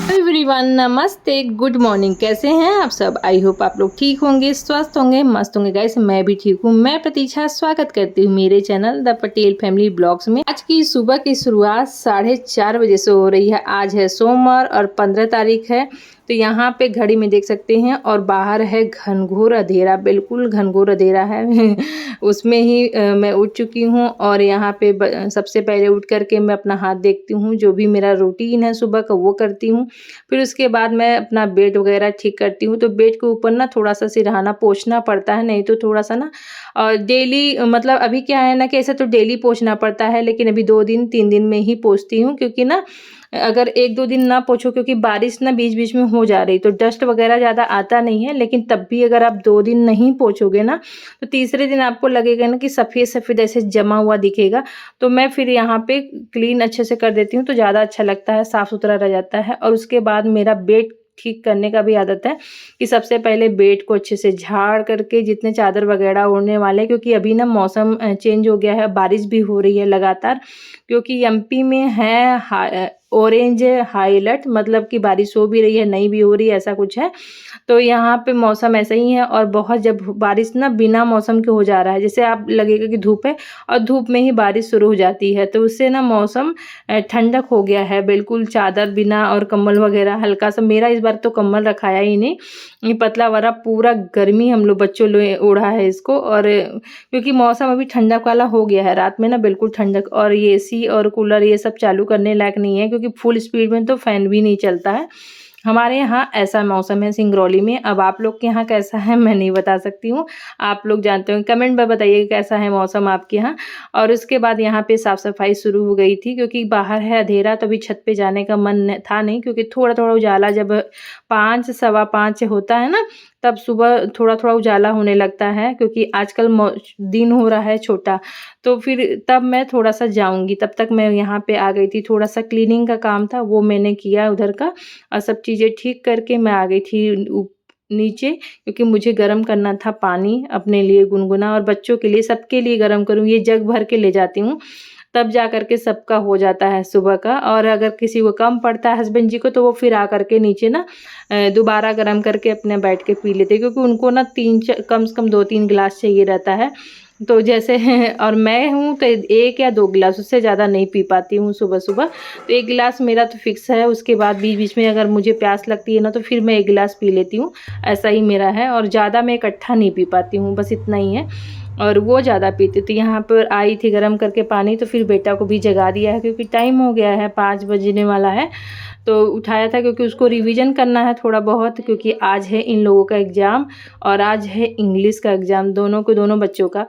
Everyone, नमस्ते, good morning. कैसे हैं आप सब? आई होप आप लोग ठीक होंगे, स्वस्थ होंगे, मस्त होंगे। गाइस, मैं भी ठीक हूँ। मैं प्रतीक्षा स्वागत करती हूँ मेरे channel the Patel family blogs में। आज की सुबह की शुरुआत 4:30 बजे से हो रही है। आज है सोमवार और 15 तारीख है। तो यहाँ पे घड़ी में देख सकते हैं और बाहर है घनघोर अंधेरा, बिल्कुल घनघोर अंधेरा है। उसमें ही मैं उठ चुकी हूँ और यहाँ पे सबसे पहले उठ करके मैं अपना हाथ देखती हूँ, जो भी मेरा रूटीन है सुबह का वो करती हूँ। फिर उसके बाद मैं अपना बेड वगैरह ठीक करती हूँ। तो बेड के ऊपर ना थोड़ा सा सिरहाना पोंछना पड़ता है, नहीं तो थोड़ा सा ना डेली, मतलब अभी क्या है ना कि ऐसे तो डेली पोंछना पड़ता है, लेकिन अभी 2 दिन 3 दिन में ही पोंछती हूँ, क्योंकि ना अगर 1-2 दिन ना पोंछो, क्योंकि बारिश ना बीच-बीच में हो जा रही, तो डस्ट वगैरह ज़्यादा आता नहीं है। लेकिन तब भी अगर आप 2 दिन नहीं पोंछोगे ना, तो तीसरे दिन आपको लगेगा ना कि सफ़ेद-सफ़ेद ऐसे जमा हुआ दिखेगा। तो मैं फिर यहाँ पे क्लीन अच्छे से कर देती हूँ, तो ज़्यादा अच्छा लगता है, साफ़-सुथरा रह जाता है। और उसके बाद मेरा बेड ठीक करने का भी आदत है कि सबसे पहले बेड को अच्छे से झाड़ करके जितने चादर वगैरह ओढ़ने वाले, क्योंकि अभी ना मौसम चेंज हो गया है, बारिश भी हो रही है लगातार, क्योंकि एमपी में है ऑरेंज हाई अलर्ट, मतलब कि बारिश हो भी रही है, नहीं भी हो रही है, ऐसा कुछ है। तो यहाँ पे मौसम ऐसा ही है। और बहुत जब बारिश ना बिना मौसम के हो जा रहा है, जैसे आप लगेगा कि धूप है और धूप में ही बारिश शुरू हो जाती है, तो उससे ना मौसम ठंडक हो गया है बिल्कुल। चादर बिना और कंबल वगैरह हल्का सा, मेरा इस बार तो कंबल रखाया ही नहीं, ये पतला वाला पूरा गर्मी हम लोग बच्चों लोग ओढ़ा है इसको। और क्योंकि मौसम अभी ठंडक वाला हो गया है, रात में ना बिल्कुल ठंडक, और ये एसी और कूलर ये सब चालू करने लायक नहीं है, क्योंकि फुल स्पीड में तो फैन भी नहीं चलता है। हमारे यहाँ ऐसा मौसम है सिंगरौली में। अब आप लोग के यहाँ कैसा है मैं नहीं बता सकती हूँ, आप लोग जानते हो, कमेंट में बताइए कैसा है मौसम आपके यहाँ। और उसके बाद यहाँ पे साफ़ सफाई शुरू हो गई थी, क्योंकि बाहर है अंधेरा, तो अभी छत पे जाने का मन था नहीं, क्योंकि थोड़ा थोड़ा उजाला जब 5 सवा 5 होता है ना, तब सुबह थोड़ा थोड़ा उजाला होने लगता है, क्योंकि आजकल दिन हो रहा है छोटा। तो फिर तब मैं थोड़ा सा जाऊँगी, तब तक मैं यहाँ पे आ गई थी। थोड़ा सा क्लीनिंग का काम था, वो मैंने किया उधर का, और सब चीज़ें ठीक करके मैं आ गई थी नीचे, क्योंकि मुझे गरम करना था पानी अपने लिए गुनगुना, और बच्चों के लिए, सबके लिए गरम करूँ, ये जग भर के ले जाती हूँ, तब जा कर के सबका हो जाता है सुबह का। और अगर किसी को कम पड़ता है हस्बैंड जी को, तो वो फिर आ कर के नीचे ना दोबारा गरम करके अपने बैठ के पी लेते हैं, क्योंकि उनको ना कम से कम 2-3 गिलास चाहिए रहता है। तो जैसे और मैं हूँ तो 1 या 2 गिलास, उससे ज़्यादा नहीं पी पाती हूँ सुबह-सुबह। तो 1 गिलास मेरा तो फिक्स है, उसके बाद बीच-बीच में अगर मुझे प्यास लगती है ना, तो फिर मैं 1 गिलास पी लेती हूँ, ऐसा ही मेरा है। और ज़्यादा मैं इकट्ठा नहीं पी पाती हूँ, बस इतना ही है। और वो ज़्यादा पीती थी। यहाँ पर आई थी गरम करके पानी, तो फिर बेटा को भी जगा दिया है, क्योंकि टाइम हो गया है, 5 बजने वाला है। तो उठाया था, क्योंकि उसको रिवीजन करना है थोड़ा बहुत, क्योंकि आज है इन लोगों का एग्ज़ाम, और आज है इंग्लिश का एग्ज़ाम, दोनों बच्चों का।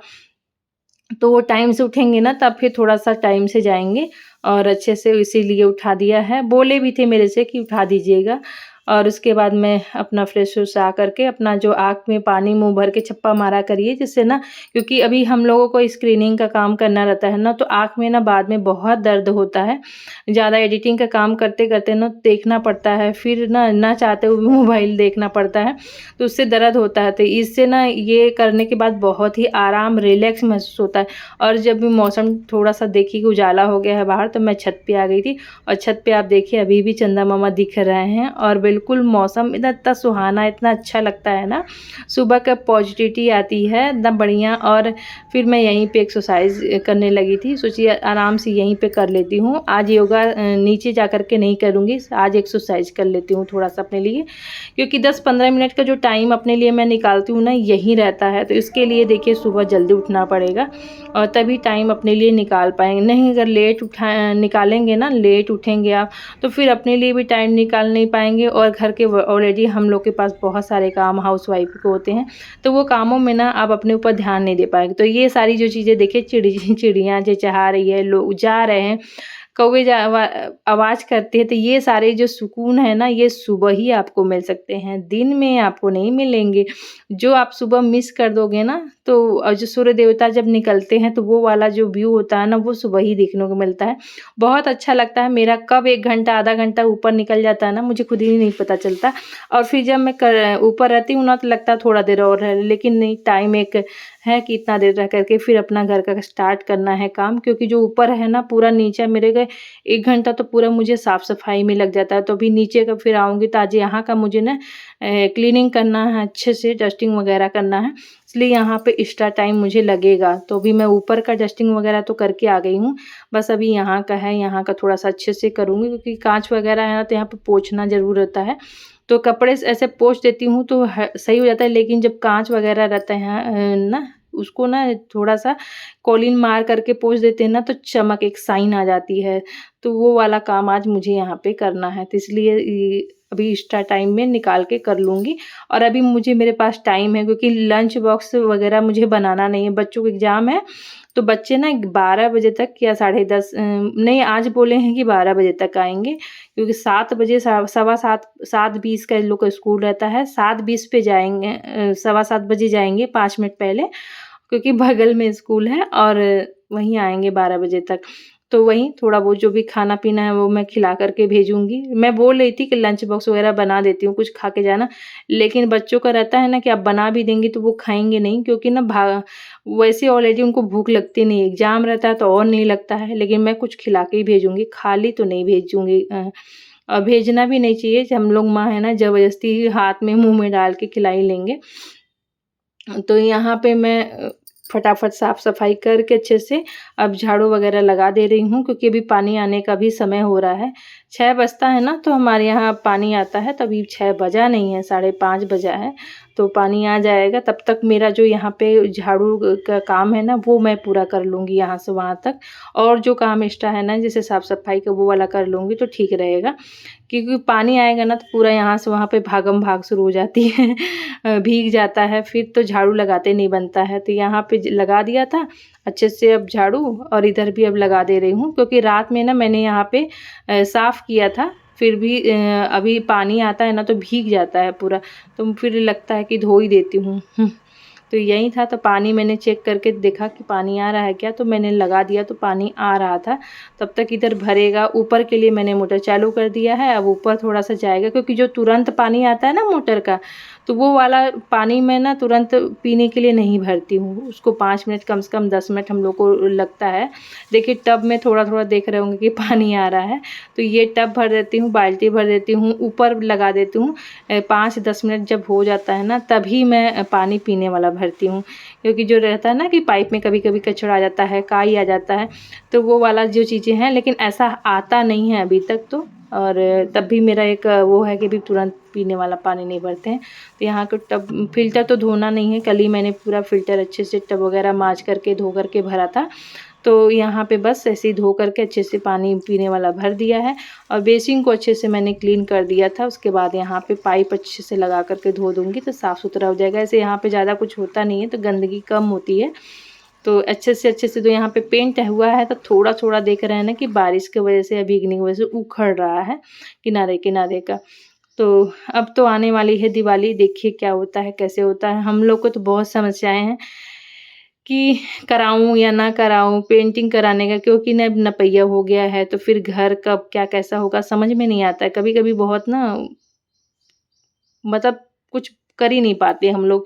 तो वो टाइम से उठेंगे ना, तब फिर थोड़ा-सा टाइम से जाएँगे, और अच्छे से इसीलिए उठा दिया है। बोले भी थे मेरे से कि उठा दीजिएगा। और उसके बाद मैं अपना फ्रेश-व्रेश आ करके अपना जो आँख में पानी मुँह भर के छप्पा मारा करिए, जिससे ना, क्योंकि अभी हम लोगों को स्क्रीनिंग का काम करना रहता है ना, तो आँख में ना बाद में बहुत दर्द होता है। ज़्यादा एडिटिंग का काम करते-करते ना देखना पड़ता है, फिर ना चाहते हुए भी मोबाइल देखना पड़ता है, तो उससे दर्द होता है। तो इससे ना ये करने के बाद बहुत ही आराम, रिलैक्स महसूस होता है। और जब भी मौसम थोड़ा-सा देखिए कि उजाला हो गया है बाहर, तो मैं छत पे आ गई थी, और छत पे आप देखिए अभी भी चंदा मामा दिख रहे हैं, और बिल्कुल मौसम इतना सुहाना, इतना अच्छा लगता है ना, सुबह का पॉजिटिविटी आती है एकदम बढ़िया। और फिर मैं यहीं पे एक्सरसाइज़ करने लगी थी, सोचिए आराम से यहीं पे कर लेती हूँ। आज योगा नीचे जा कर के नहीं करूँगी, आज एक्सरसाइज़ कर लेती हूँ थोड़ा-सा अपने लिए, क्योंकि 10-15 मिनट का जो टाइम अपने लिए मैं निकालती हूँ ना, यही रहता है। तो इसके लिए देखिए सुबह जल्दी उठना पड़ेगा, और तभी टाइम अपने लिए निकाल पाएँगे। नहीं, अगर लेट निकालेंगे ना, लेट उठेंगे आप, तो फिर अपने लिए भी टाइम निकाल नहीं पाएँगे। और घर के ऑलरेडी हम लोग के पास बहुत सारे काम हाउसवाइफ के होते हैं, तो वो कामों में ना आप अपने ऊपर ध्यान नहीं दे पाएँगे। तो ये सारी जो चीज़ें देखिए, चिड़ियाँ चहचहा रही है, लोग जा रहे हैं, कौवे आवाज़ करते हैं, तो ये सारे जो सुकून है ना, ये सुबह ही आपको मिल सकते हैं, दिन में आपको नहीं मिलेंगे। जो आप सुबह मिस कर दोगे ना, तो जो सूर्य देवता जब निकलते हैं, तो वो वाला जो व्यू होता है ना, वो सुबह ही देखने को मिलता है। बहुत अच्छा लगता है। मेरा कब 1 घंटा, आधा घंटा ऊपर निकल जाता है ना, मुझे खुद ही नहीं पता चलता। और फिर जब मैं ऊपर रहती हूँ ना, तो लगता है थोड़ा देर और है, लेकिन नहीं, टाइम एक है कि इतना देर रह करके फिर अपना घर का स्टार्ट करना है काम, क्योंकि जो ऊपर है ना पूरा नीचे मेरे गए 1 घंटा तो पूरा मुझे साफ़-सफ़ाई में लग जाता है। तो अभी नीचे का फिर आऊँगी तो आज यहाँ का मुझे ना क्लीनिंग करना है, अच्छे से डस्टिंग वगैरह करना है, इसलिए यहाँ पे एक्स्ट्रा टाइम मुझे लगेगा। तो अभी मैं ऊपर का डस्टिंग वगैरह तो करके आ गई हूँ, बस अभी यहाँ का है, यहाँ का थोड़ा-सा अच्छे से करूँगी क्योंकि काँच वगैरह है ना तो यहाँ पे पोंछना ज़रूर रहता है। तो कपड़े से ऐसे पोंछ देती हूँ तो ह सही हो जाता है, लेकिन जब काँच वगैरह रहते हैं ना उसको ना थोड़ा-सा कॉलिन मार करके पोंछ देते हैं ना तो चमक एक शाइन आ जाती है। तो वो वाला काम आज मुझे यहाँ पे करना है, तो इसलिए अभी एक्स्ट्रा टाइम में निकाल के कर लूँगी। और अभी मुझे मेरे पास टाइम है क्योंकि लंच बॉक्स वगैरह मुझे बनाना नहीं है, बच्चों को एग्ज़ाम है। तो बच्चे ना 12 बजे तक या साढ़े 10 नहीं, आज बोले हैं कि 12 बजे तक आएँगे, क्योंकि 7 बजे सवा 7 7:20 का इन लोग का स्कूल रहता है। 7:20 पे जाएँगे, सवा 7 बजे जाएँगे 5 मिनट पहले, क्योंकि बगल में स्कूल है और वहीं आएँगे 12 बजे तक। तो वहीं थोड़ा बहुत जो भी खाना-पीना है वो मैं खिला कर के भेजूँगी। मैं बोल रही थी कि लंच बॉक्स वगैरह बना देती हूँ, कुछ खा के जाना, लेकिन बच्चों का रहता है ना कि आप बना भी देंगी तो वो खाएँगे नहीं, क्योंकि ना वैसे ऑलरेडी उनको भूख लगती नहीं है, एग्ज़ाम रहता है तो और नहीं लगता है, लेकिन मैं कुछ खिला के ही भेजूँगी, खाली तो नहीं भेजूँगी। भेजना भी नहीं चाहिए, हम लोग माँ हैं ना ज़बरदस्ती हाथ में मुँह में डाल के खिला ही लेंगे। तो यहाँ पे मैं फटाफट साफ-सफाई करके अच्छे से अब झाड़ू वगैरह लगा दे रही हूँ, क्योंकि अभी पानी आने का भी समय हो रहा है। 6 बजता है ना तो हमारे यहाँ पानी आता है, तो अभी 6 बजा नहीं है, साढ़े 5 बजा है, तो पानी आ जाएगा। तब तक मेरा जो यहाँ पे झाड़ू का काम है ना वो मैं पूरा कर लूँगी यहाँ से वहाँ तक, और जो काम एक्स्ट्रा है ना जैसे साफ-सफाई का वो वाला कर लूँगी तो ठीक रहेगा। क्योंकि पानी आएगा ना तो पूरा यहाँ से वहाँ पे भागम-भाग शुरू हो जाती है। भीग जाता है, फिर तो झाड़ू लगाते नहीं बनता है। तो यहाँ पे लगा दिया था अच्छे से अब झाड़ू, और इधर भी अब लगा दे रही हूँ, क्योंकि रात में ना मैंने यहाँ पे साफ़ किया था, फिर भी अभी पानी आता है ना तो भीग जाता है पूरा, तो फिर लगता है कि धो ही देती हूँ। तो यही था, तो पानी मैंने चेक करके देखा कि पानी आ रहा है क्या, तो मैंने लगा दिया तो पानी आ रहा था। तब तक इधर भरेगा, ऊपर के लिए मैंने मोटर चालू कर दिया है, अब ऊपर थोड़ा-सा जाएगा, क्योंकि जो तुरंत पानी आता है ना मोटर का, तो वो वाला पानी मैं ना तुरंत पीने के लिए नहीं भरती हूँ, उसको 5 मिनट कम से कम 10 मिनट हम लोग को लगता है। देखिए टब में थोड़ा-थोड़ा देख रहे होंगे कि पानी आ रहा है, तो ये टब भर देती हूँ, बाल्टी भर देती हूँ, ऊपर लगा देती हूँ। 5-10 मिनट जब हो जाता है ना तभी मैं पानी पीने वाला भरती हूँ, क्योंकि जो रहता है ना कि पाइप में कभी-कभी कचरा आ जाता है, काई आ जाता है, तो वो वाला जो चीज़ें हैं, लेकिन ऐसा आता नहीं है अभी तक तो। और तब भी मेरा एक वो है कि अभी तुरंत पीने वाला पानी नहीं भरते हैं। तो यहाँ का टब फ़िल्टर तो धोना नहीं है, कल ही मैंने पूरा फ़िल्टर अच्छे से टब वगैरह माँज करके धो करके भरा था। तो यहाँ पे बस ऐसे ही धो करके अच्छे से पानी पीने वाला भर दिया है, और बेसिन को अच्छे से मैंने क्लीन कर दिया था। उसके बाद यहाँ पे पाइप अच्छे से लगा करके धो दूँगी तो साफ़ सुथरा हो जाएगा। ऐसे यहाँ पे ज़्यादा कुछ होता नहीं है तो गंदगी कम होती है। तो अच्छे से तो यहाँ पे पेंट हुआ है, तो थोड़ा-थोड़ा देख रहे हैं ना कि बारिश की वजह से या भीगने की वजह से उखड़ रहा है किनारे-किनारे का। तो अब तो आने वाली है दिवाली, देखिए क्या होता है, कैसे होता है। हम लोग को तो बहुत समस्याएँ हैं कि कराऊँ या ना कराऊँ पेंटिंग कराने का, क्योंकि ना अब नपैया हो गया है, तो फिर घर कब क्या कैसा होगा समझ में नहीं आता है। कभी-कभी बहुत ना मतलब कुछ कर ही नहीं पाते हम लोग,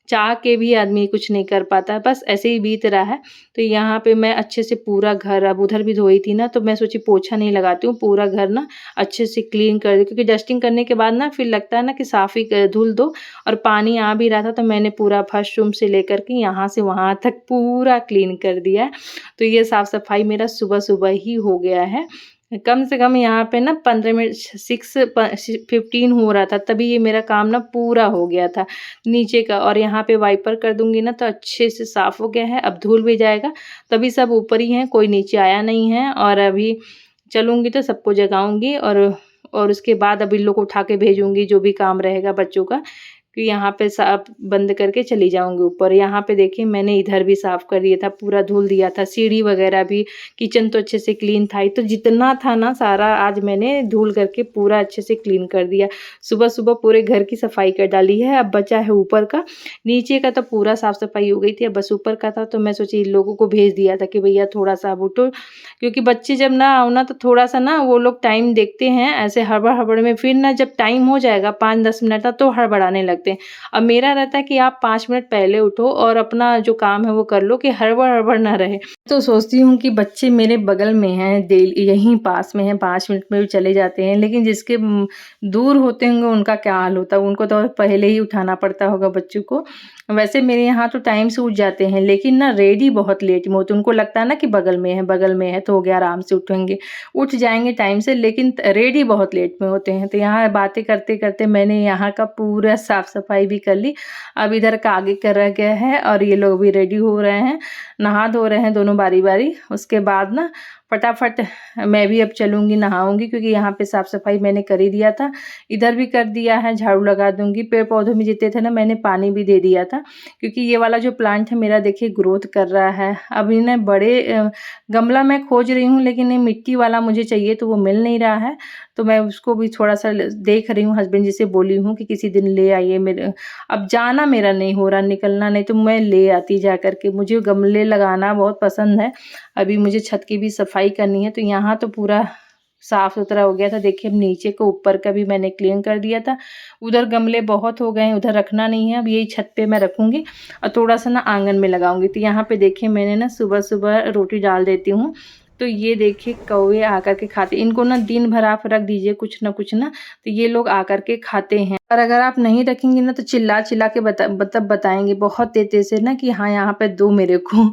चाह के भी आदमी कुछ नहीं कर पाता है, बस ऐसे ही बीत रहा है। तो यहाँ पे मैं अच्छे से पूरा घर, अब उधर भी धोई थी ना तो मैं सोची पोछा नहीं लगाती हूँ, पूरा घर ना अच्छे से क्लीन कर दूँ, क्योंकि डस्टिंग करने के बाद ना फिर लगता है ना कि साफ़ ही धुल दो। और पानी आ भी रहा था तो मैंने पूरा फर्स्ट रूम से लेकर के यहाँ से वहाँ तक पूरा क्लीन कर दिया है। तो ये साफ़-सफ़ाई मेरा सुबह-सुबह ही हो गया है। कम से कम यहाँ पे ना 15 मिनट 15 हो रहा था, तभी ये मेरा काम ना पूरा हो गया था नीचे का। और यहाँ पे वाइपर कर दूँगी ना तो अच्छे से साफ़ हो गया है, अब धुल भी जाएगा। तभी सब ऊपर ही हैं, कोई नीचे आया नहीं है। और अभी चलूँगी तो सबको जगाऊँगी, और उसके बाद अब इन लोग को उठा के भेजूँगी जो भी काम रहेगा बच्चों का, कि यहाँ पे साफ बंद करके चली जाऊँगी ऊपर। यहाँ पे देखिए मैंने इधर भी साफ़ कर दिया था, पूरा धुल दिया था, सीढ़ी वगैरह भी, किचन तो अच्छे से क्लीन था ही। तो जितना था ना सारा आज मैंने धुल करके पूरा अच्छे से क्लीन कर दिया। सुबह-सुबह पूरे घर की सफाई कर डाली है, अब बचा है ऊपर का। नीचे का तो पूरा साफ-सफाई हो गई थी, अब बस ऊपर का था, तो मैं सोची इन लोगों को भेज दिया था कि भैया थोड़ा-सा अब उठो, क्योंकि बच्चे जब ना आओ ना तो थोड़ा-सा ना वो लोग टाइम देखते हैं ऐसे हड़बड़-हड़बड़ में, फिर ना जब टाइम हो जाएगा 5-10 मिनट का तो हड़बड़ाने लगते हैं। अब मेरा रहता है कि आप 5 मिनट पहले उठो और अपना जो काम है वो कर लो कि हड़बड़-हड़बड़ ना रहे। तो सोचती हूँ कि बच्चे मेरे बगल में हैं, यहीं पास में हैं, 5 मिनट में भी चले जाते हैं, लेकिन जिसके दूर होते होंगे उनका क्या हाल होता है, उनको तो पहले ही उठाना पड़ता होगा बच्चों को। वैसे मेरे यहाँ तो टाइम से उठ जाते हैं, लेकिन ना रेडी बहुत लेट में होते हैं। उनको लगता है ना कि बगल में है तो हो गया, आराम से उठेंगे, उठ जाएँगे टाइम से, लेकिन रेडी बहुत लेट में होते हैं। तो यहाँ बातें करते-करते मैंने यहाँ का पूरा साफ-सफाई भी कर ली। अब इधर का आगे का रह गया है और ये लोग भी रेडी हो रहे हैं, नहा धो रहे हैं दोनों बारी-बारी। उसके बाद ना फटाफट मैं भी अब चलूँगी, नहाऊँगी, क्योंकि यहाँ पे साफ-सफाई मैंने कर ही दिया था। इधर भी कर दिया है, झाड़ू लगा दूँगी। पेड़-पौधों में जितने थे ना मैंने पानी भी दे दिया था, क्योंकि ये वाला जो प्लांट है मेरा देखिए ग्रोथ कर रहा है। अब इन्हें बड़े गमला मैं खोज रही हूँ, लेकिन ये मिट्टी वाला मुझे चाहिए तो वो मिल नहीं रहा है। तो मैं उसको भी थोड़ा-सा देख रही हूँ, हस्बैंड जी से बोली हूँ कि किसी दिन ले आइए मेरे। अब जाना मेरा नहीं हो रहा, निकलना नहीं, तो मैं ले आती जा कर के। मुझे गमले लगाना बहुत पसंद है। अभी मुझे छत की भी सफाई करनी है, तो यहाँ तो पूरा साफ-सुथरा हो गया था। देखिए अब नीचे को ऊपर का भी मैंने क्लीन कर दिया था। उधर गमले बहुत हो गए हैं, उधर रखना नहीं है। अब यही छत पे मैं रखूँगी और थोड़ा-सा ना आँगन में लगाऊँगी। तो यहाँ पे देखिए मैंने ना सुबह-सुबह रोटी डाल देती हूँ। तो ये देखिए कौवे आकर के खाते, इनको ना दिन भर आप रख दीजिए कुछ ना, तो ये लोग आकर के खाते हैं। और अगर आप नहीं रखेंगे ना तो चिल्ला-चिल्ला के बताएँगे बहुत तेज़-तेज़ से ना कि हाँ, यहाँ पे दो मेरे को।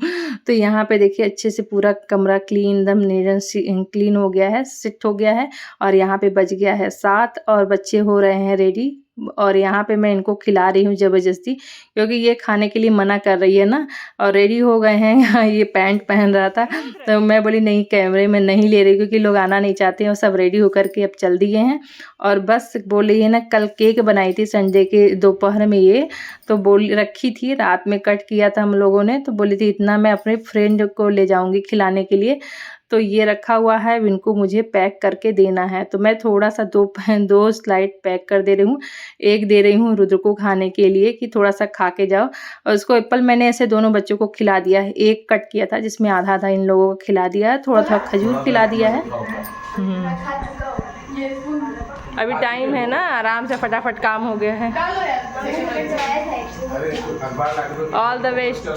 तो यहाँ पे देखिए अच्छे से पूरा कमरा क्लीन, एकदम क्लीन हो गया है, शिफ्ट हो गया है और यहाँ पे बज गया है 7 और बच्चे हो रहे हैं रेडी। और यहाँ पे मैं इनको खिला रही हूँ ज़बरदस्ती, क्योंकि ये खाने के लिए मना कर रही है ना, और रेडी हो गए हैं। ये पैंट पहन रहा था, तो मैं बोली नहीं, कैमरे में नहीं ले रही, क्योंकि लोग आना नहीं चाहते हैं और सब रेडी होकर के अब चल दिए हैं। और बस बोल रही है ना, कल केक बनाई थी संडे के दोपहर में, ये तो बोल रखी थी, रात में कट किया था हम लोगों ने, तो बोली थी इतना मैं अपने फ्रेंड को ले जाऊँगी खिलाने के लिए। तो ये रखा हुआ है, इनको मुझे पैक करके देना है, तो मैं थोड़ा-सा 2 स्लाइड पैक कर दे रही हूँ। एक दे रही हूँ रुद्र को खाने के लिए कि थोड़ा-सा खा के जाओ, और उसको एप्पल मैंने ऐसे दोनों बच्चों को खिला दिया है। एक कट किया था जिसमें आधा-आधा इन लोगों को खिला दिया है, थोड़ा-थोड़ा खजूर खिला दिया है। अभी टाइम है ना, आराम से फटाफट काम हो गया है। All the best.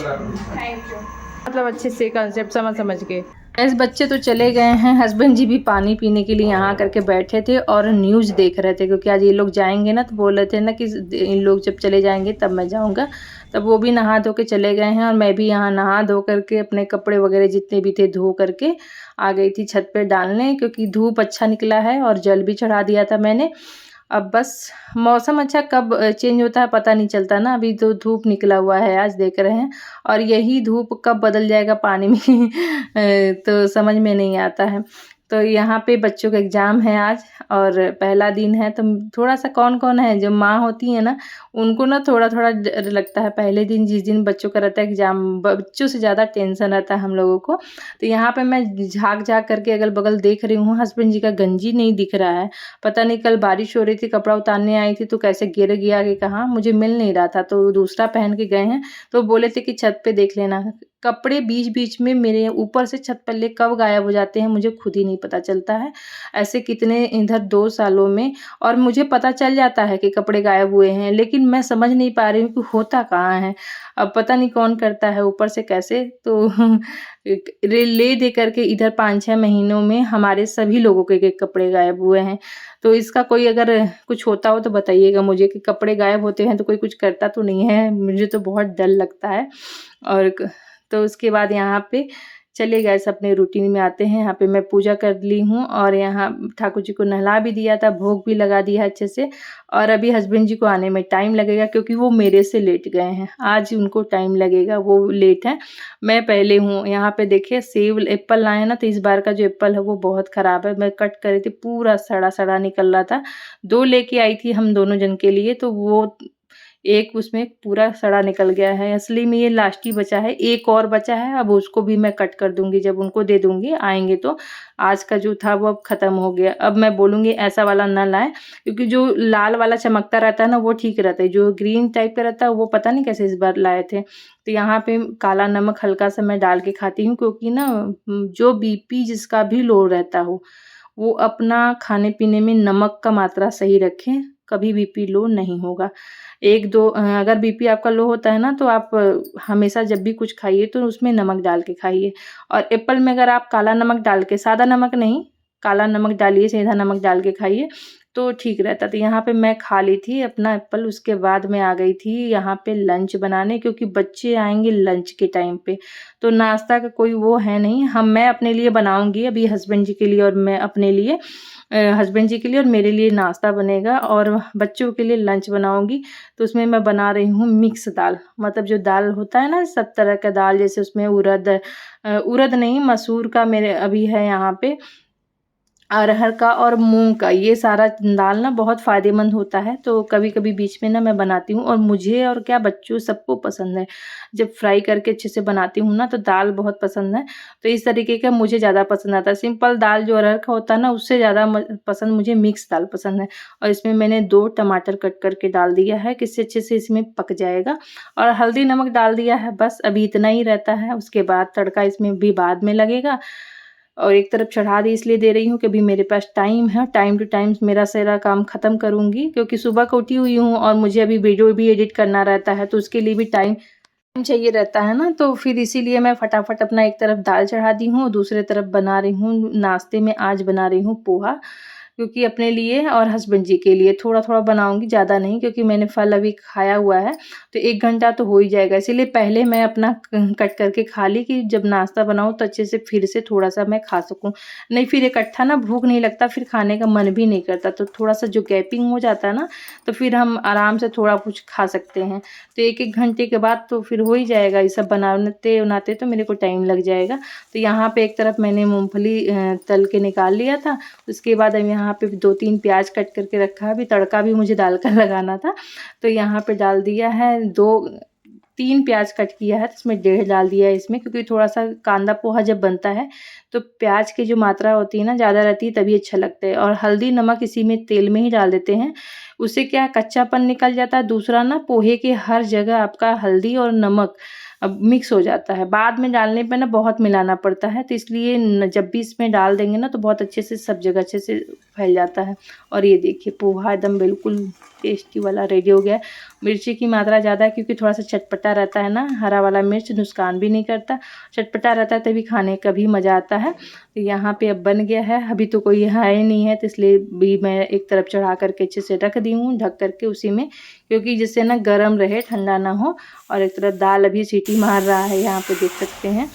मतलब अच्छे से कंसेप्ट समझ के। ऐसे बच्चे तो चले गए हैं, हस्बैंड जी भी पानी पीने के लिए यहाँ करके बैठे थे और न्यूज़ देख रहे थे, क्योंकि आज ये लोग जाएंगे ना, तो बोल रहे थे ना कि इन लोग जब चले जाएंगे तब मैं जाऊँगा। तब वो भी नहा धो के चले गए हैं और मैं भी यहाँ नहा धो करके अपने कपड़े वगैरह जितने भी थे धो करके आ गई थी छत पे डालने, क्योंकि धूप अच्छा निकला है और जल भी चढ़ा दिया था मैंने। अब बस मौसम अच्छा कब चेंज होता है पता नहीं चलता ना, अभी तो धूप निकला हुआ है आज देख रहे हैं, और यही धूप कब बदल जाएगा पानी में तो समझ में नहीं आता है। तो यहाँ पे बच्चों का एग्ज़ाम है आज और पहला दिन है, तो थोड़ा-सा कौन-कौन है जो माँ होती है ना, उनको ना थोड़ा-थोड़ा डर लगता है पहले दिन, जिस दिन बच्चों का रहता है एग्ज़ाम, बच्चों से ज़्यादा टेंशन रहता है हम लोगों को। तो यहाँ पे मैं झाँक-झाँक करके अगल-बगल देख रही हूँ, हस्बैंड जी का गंजी नहीं दिख रहा है। पता नहीं कल बारिश हो रही थी, कपड़ा उतारने आई थी तो कैसे गिर गया कि कहाँ, मुझे मिल नहीं रहा था, तो दूसरा पहन के गए हैं। तो बोले थे कि छत पे देख लेना। कपड़े बीच-बीच में मेरे ऊपर से छत पल्ले कब गायब हो जाते हैं मुझे खुद ही नहीं पता चलता है। ऐसे कितने इधर 2 सालों में, और मुझे पता चल जाता है कि कपड़े गायब हुए हैं, लेकिन मैं समझ नहीं पा रही हूँ कि होता कहाँ है। अब पता नहीं कौन करता है ऊपर से कैसे, तो ले दे करके इधर 5-6 महीनों में हमारे सभी लोगों के एक-एक कपड़े गायब हुए हैं। तो इसका कोई अगर कुछ होता हो तो बताइएगा मुझे कि कपड़े गायब होते हैं तो कोई कुछ करता तो नहीं है, मुझे तो बहुत डर लगता है। और तो उसके बाद यहाँ पे चले गए सब अपने रूटीन में आते हैं। यहाँ पे मैं पूजा कर ली हूँ और यहाँ ठाकुर जी को नहला भी दिया था, भोग भी लगा दिया है अच्छे से, और अभी हस्बैंड जी को आने में टाइम लगेगा क्योंकि वो मेरे से लेट गए हैं। आज उनको टाइम लगेगा, वो लेट हैं, मैं पहले हूँ। यहाँ पे देखिए सेब एप्पल लाए हैं ना, तो इस बार का जो एप्पल है वो बहुत ख़राब है। मैं कट करी थी, पूरा सड़ा-सड़ा निकल रहा था। 2 लेके आई थी हम दोनों जन के लिए, तो वो एक उसमें पूरा सड़ा निकल गया है। असली में ये लास्ट ही बचा है, एक और बचा है, अब उसको भी मैं कट कर दूँगी, जब उनको दे दूँगी आएँगे तो। आज का जो था वो अब ख़त्म हो गया। अब मैं बोलूँगी ऐसा वाला ना लाएँ, क्योंकि जो लाल वाला चमकता रहता है ना वो ठीक रहता है, जो ग्रीन टाइप का रहता है वो पता नहीं कैसे इस बार लाए थे। तो यहाँ पे काला नमक हल्का-सा मैं डाल के खाती हूँ, क्योंकि ना जो बीपी जिसका भी लो रहता हो, वो अपना खाने-पीने में नमक का मात्रा सही रखें, कभी बीपी लो नहीं होगा। 1-2 अगर बीपी आपका लो होता है ना, तो आप हमेशा जब भी कुछ खाइए तो उसमें नमक डाल के खाइए। और एप्पल में अगर आप काला नमक डाल के, सादा नमक नहीं, काला नमक डालिए, सेंधा नमक डाल के खाइए तो ठीक रहता। तो यहाँ पे मैं खा ली थी अपना एप्पल, उसके बाद मैं आ गई थी यहाँ पे लंच बनाने, क्योंकि बच्चे आएँगे लंच के टाइम पे। तो नाश्ता का कोई वो है नहीं, मैं अपने लिए बनाऊँगी अभी, हस्बैंड जी के लिए और मैं अपने लिए, हस्बैंड जी के लिए और मेरे लिए नाश्ता बनेगा और बच्चों के लिए लंच बनाऊँगी। तो उसमें मैं बना रही हूँ मिक्स दाल, मतलब जो दाल होता है ना सब तरह का दाल, जैसे उसमें उड़द नहीं, मसूर का मेरे अभी है यहाँ पे, अरहर का और मूँग का, ये सारा दाल ना बहुत फ़ायदेमंद होता है। तो कभी-कभी बीच में ना मैं बनाती हूँ, और मुझे और क्या बच्चों सबको पसंद है। जब फ्राई करके अच्छे से बनाती हूँ ना तो दाल बहुत पसंद है। तो इस तरीके का मुझे ज़्यादा पसंद आता है। सिंपल दाल जो अरहर का होता है ना उससे ज़्यादा पसंद मुझे मिक्स दाल पसंद है। और इसमें मैंने 2 टमाटर कट करके डाल दिया है, कि इससे अच्छे से इसमें पक जाएगा। और हल्दी नमक डाल दिया है, बस अभी इतना ही रहता है। उसके बाद तड़का इसमें भी बाद में लगेगा। और एक तरफ चढ़ा दी इसलिए दे रही हूँ कि अभी मेरे पास टाइम है, टाइम टू टाइम मेरा सारा काम ख़त्म करूँगी, क्योंकि सुबह को उठी हुई हूँ और मुझे अभी वीडियो भी एडिट करना रहता है, तो उसके लिए भी टाइम चाहिए रहता है ना। तो फिर इसीलिए मैं फटाफट अपना एक तरफ दाल चढ़ा दी हूँ, दूसरे तरफ बना रही हूँ नाश्ते में, आज बना रही हूँ पोहा, क्योंकि अपने लिए और हस्बैंड जी के लिए थोड़ा-थोड़ा बनाऊँगी, ज़्यादा नहीं, क्योंकि मैंने फल अभी खाया हुआ है, तो 1 घंटा तो हो ही जाएगा। इसीलिए पहले मैं अपना कट करके खा ली, कि जब नाश्ता बनाऊँ तो अच्छे से फिर से थोड़ा-सा मैं खा सकूँ। नहीं फिर इकट्ठा ना भूख नहीं लगता, फिर खाने का मन भी नहीं करता, तो थोड़ा-सा जो गैपिंग हो जाता है ना, तो फिर हम आराम से थोड़ा कुछ खा सकते हैं। तो 1-1 घंटे के बाद तो फिर हो ही जाएगा, ये सब बनाते-बनाते तो मेरे को टाइम लग जाएगा। तो यहाँ पे एक तरफ मैंने मूँगफली तल के निकाल लिया था, उसके बाद अब यहाँ पे 2-3 प्याज कट करके रखा है, अभी तड़का भी मुझे डाल कर लगाना था, तो यहाँ पे डाल दिया है 3 प्याज कट किया है, तो इसमें 1.5 डाल दिया है इसमें, क्योंकि थोड़ा-सा कांदा पोहा जब बनता है, तो प्याज की जो मात्रा होती है ना ज़्यादा रहती है, तभी अच्छा लगता है। और हल्दी नमक इसी में तेल में ही डाल देते हैं, उससे क्या कच्चापन निकल जाता है। दूसरा ना पोहे के हर जगह आपका हल्दी और नमक अब मिक्स हो जाता है, बाद में डालने पे ना बहुत मिलाना पड़ता है, तो इसलिए जब भी इसमें डाल देंगे ना तो बहुत अच्छे से सब जगह अच्छे से फैल जाता है। और ये देखिए पोहा एकदम बिल्कुल टेस्टी वाला रेडी हो गया है। मिर्ची की मात्रा ज़्यादा है, क्योंकि थोड़ा सा चटपटा रहता है ना, हरा वाला मिर्च नुकसान भी नहीं करता, चटपटा रहता है तभी खाने का भी मज़ा आता है। तो यहाँ पे अब बन गया है, अभी तो कोई है ही नहीं है, तो इसलिए भी मैं एक तरफ चढ़ा करके अच्छे से रख दी हूँ ढक करके उसी में, क्योंकि जिससे ना गर्म रहे, ठंडा ना हो। और एक तरफ दाल अभी सीटी मार रहा है, यहाँ पे देख सकते हैं,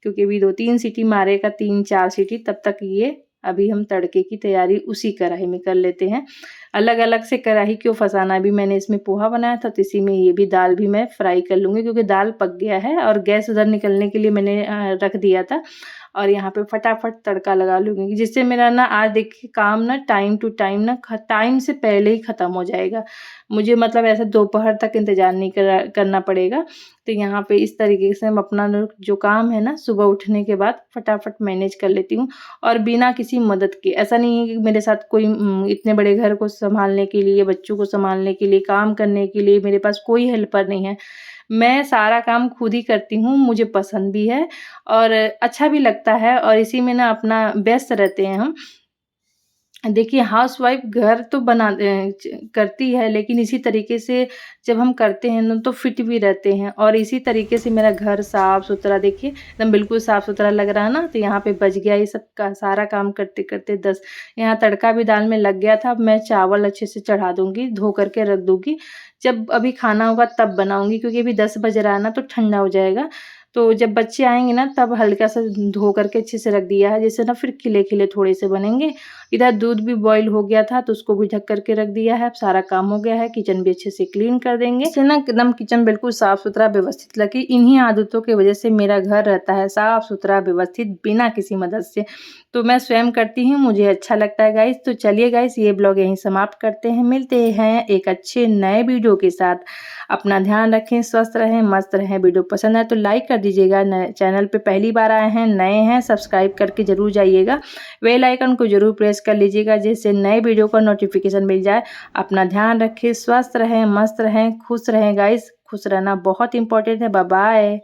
क्योंकि अभी 2-3 सीटी मारेगा, 3-4 सीटी, तब तक ये अभी हम तड़के की तैयारी उसी कढ़ाई में कर लेते हैं। अलग-अलग से कढ़ाई क्यों फँसाना, अभी मैंने इसमें पोहा बनाया था तो इसी में ये भी दाल भी मैं फ्राई कर लूँगी, क्योंकि दाल पक गया है और गैस उधर निकलने के लिए मैंने रख दिया था। और यहाँ पे फटाफट तड़का लगा लूँगी, जिससे मेरा ना आज देखिए काम ना टाइम टू टाइम ना टाइम से पहले ही ख़त्म हो जाएगा। मुझे मतलब ऐसे दोपहर तक इंतज़ार नहीं करना पड़ेगा। तो यहाँ पे इस तरीके से हम अपना जो काम है ना सुबह उठने के बाद फटाफट मैनेज कर लेती हूँ, और बिना किसी मदद के। ऐसा नहीं है कि मेरे साथ कोई इतने बड़े घर को सँभालने के लिए, बच्चों को सँभालने के लिए, काम करने के लिए मेरे पास कोई हेल्पर नहीं है। मैं सारा काम खुद ही करती हूँ, मुझे पसंद भी है और अच्छा भी लगता है, और इसी में ना अपना व्यस्त रहते हैं हम। देखिए हाउसवाइफ़ घर तो करती है, लेकिन इसी तरीके से जब हम करते हैं ना तो फिट भी रहते हैं। और इसी तरीके से मेरा घर साफ़-सुथरा देखिए एकदम बिल्कुल साफ़-सुथरा लग रहा है ना, तो यहाँ पे बच गया ये सब का सारा काम करते-करते 10। यहाँ तड़का भी दाल में लग गया था, अब मैं चावल अच्छे से चढ़ा दूँगी, धो कर के रख दूँगी। जब अभी खाना होगा तब बनाऊँगी, क्योंकि अभी 10 बज रहा है ना तो ठंडा हो जाएगा। तो जब बच्चे आएंगे ना तब हल्का सा धो करके अच्छे से रख दिया है, जैसे ना फिर खिले खिले थोड़े से बनेंगे। इधर दूध भी बॉईल हो गया था तो उसको भी ढक करके रख दिया है। अब सारा काम हो गया है, किचन भी अच्छे से क्लीन कर देंगे। इससे ना एकदम किचन बिल्कुल साफ सुथरा व्यवस्थित लगे। इन्हीं आदतों की वजह से मेरा घर रहता है साफ सुथरा व्यवस्थित बिना किसी मदद से। तो मैं स्वयं करती हूँ, मुझे अच्छा लगता है गाइस। तो चलिए गाइस, ये ब्लॉग यहीं समाप्त करते हैं। मिलते हैं एक अच्छे नए वीडियो के साथ। अपना ध्यान रखें, स्वस्थ रहें, मस्त रहें। वीडियो पसंद आए तो लाइक कर दीजिएगा। चैनल पे पहली बार आए हैं, नए हैं, सब्सक्राइब करके जरूर जाइएगा। बेल आइकन को जरूर प्रेस कर लीजिएगा जिससे नए वीडियो का नोटिफिकेशन मिल जाए। अपना ध्यान रखें, स्वस्थ रहें, मस्त रहें, खुश रहें गाइस। खुश रहना बहुत इंपॉर्टेंट है। Bye bye.